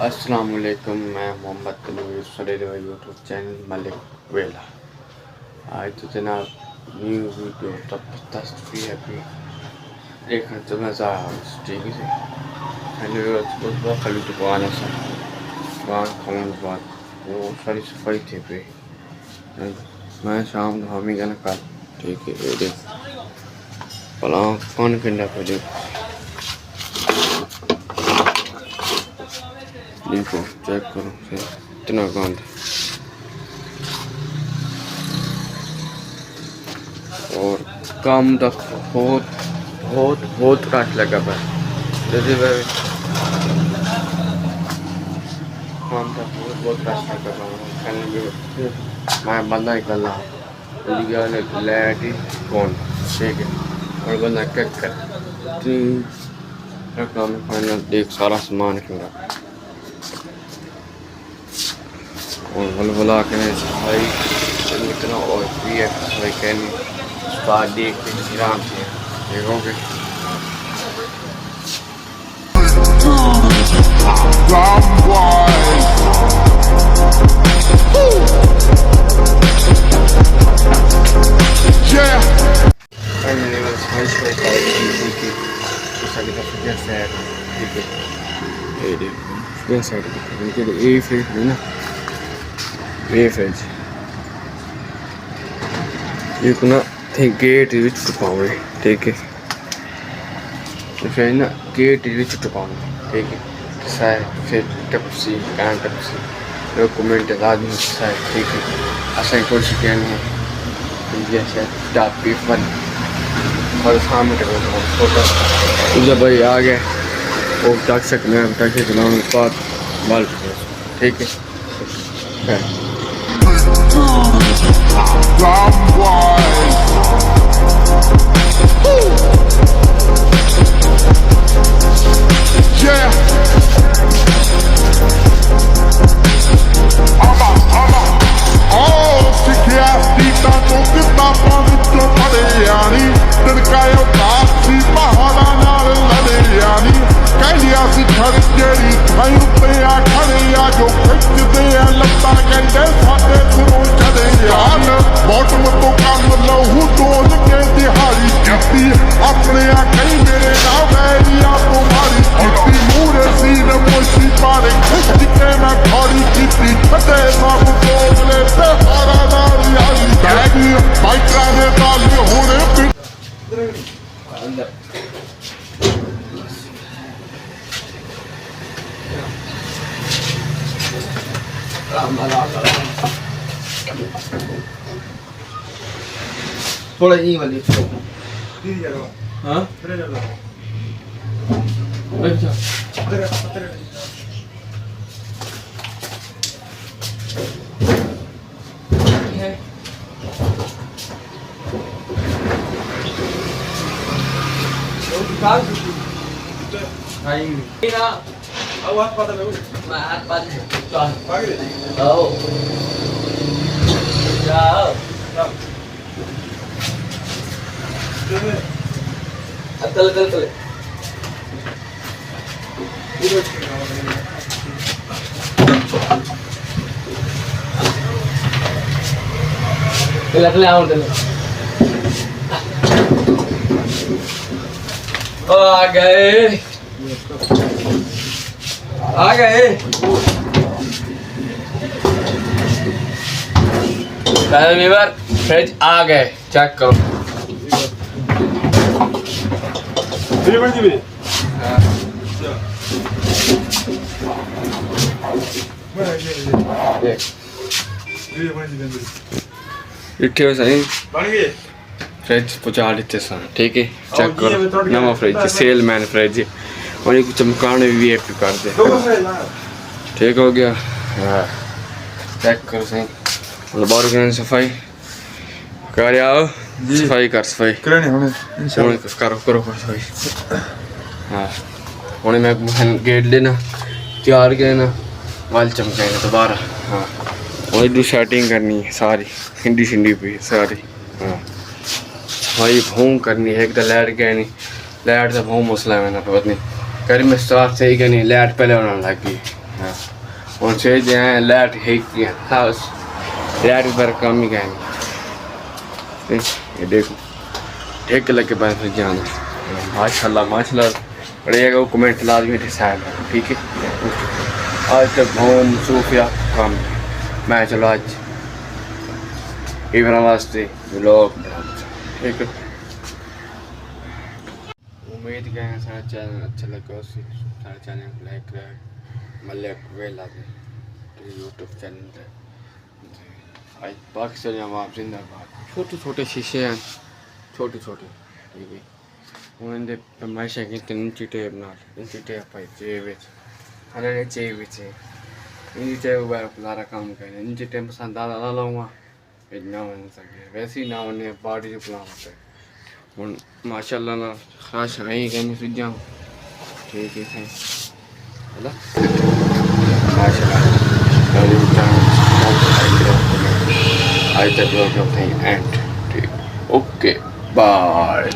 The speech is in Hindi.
अस्सलाम वालेकुम, मैं मोहम्मद तनवीर सरेर यूट्यूब चैनल मलिक वेला। आज तो जनाब न्यू वीडियो तस्वीर है भी देखना तो मज़ा आ ठीक है। खाली दुकान है सर दुकान खाने के बाद वो सारी सफाई थी पे मैं शाम को हम ही कहना कल ठीक है। ये देख भला कौन पिंडा पे देखो चेक करो इतना गंद और काम तक बहुत बहुत बहुत घट लगा पर जैसे काम तक बहुत घट लगा मैं बंदा निकलना लाइट ही कौन ठीक है और बंदा चेक कर काम खाना देख सारा सामान क्यों और बुला के सफाई इतना और भी है सफाई कहनी बाद देख के आराम से देखोगे। ये ना थे गेट विच टुपावे ठीक है फिर ना गेट विच टुपावे ठीक है साइड फिर टपसी कान टपसी डॉक्यूमेंट आदमी साइड ठीक है असाई कोई शिकायत नहीं जैसे टापी फन और सामने टको फोटो जब भाई आ गए वो तक सक मैं तक के चलाऊं बाद बाल ठीक है। थोड़ा ये वाली हाँ अच्छा कल आ गए फ्रिज आ गए चेक करो सही फ्रिज पहुँचा देते सन ठीक है चेक करो नवा फ्रिज सेल मैन फ्रिज और ये चमकाने भी कर दे ठीक हो गया। हाँ चेक करो सही बार सफाई कर आओ सफाई कर सफाई करो सफाई। हाँ हूँ मैं गेट लेना तैयार गए ना वाल चमकाएंगे दोबारा। हाँ और इधर सेटिंग करनी है सारी हिंदी शिंडी पे सारी। हाँ सफाई भूम करनी है एक तो लाइट गए नहीं लाइट का बहुत मसला है मैंने पता नहीं कर में स्टार्ट सही करनी लाइट पहले होने लगी हाँ और से जाए लाइट है क्या खास लाइट पर कम ही कहेंगे ये देखो एक लगे बाद फिर जाना माशाल्लाह माशाल्लाह पड़ेगा वो कमेंट लाजमी डिसाइड है ठीक है। आज तक होम सूफिया काम मैं चलो आज इवन वास्ते व्लॉग ठीक है। उम्मीद करें सारा चैनल अच्छा लगा उसी सारे चैनल को लाइक करें मल्ले वेला दे यूट्यूब चैनल पे आज पाकिस्तानी आवाम जिंदाबाद। छोटे छोटे शीशे हैं छोटे छोटे ठीक है उन्होंने फरमाइशें की इंची टेप नाल इंची टेप पाई जेब विच हने जेब विच इंची टेप बार सारा काम करें इंची टेप पसंद आ लाऊंगा इतना बन सके वैसे ही ना उन्हें पार्टी प्लान होता है हूँ माशाल्लाह ना खास आई कहनी सुझा ठीक है है माशाल्लाह आज तक एंड ठीक ओके बाय।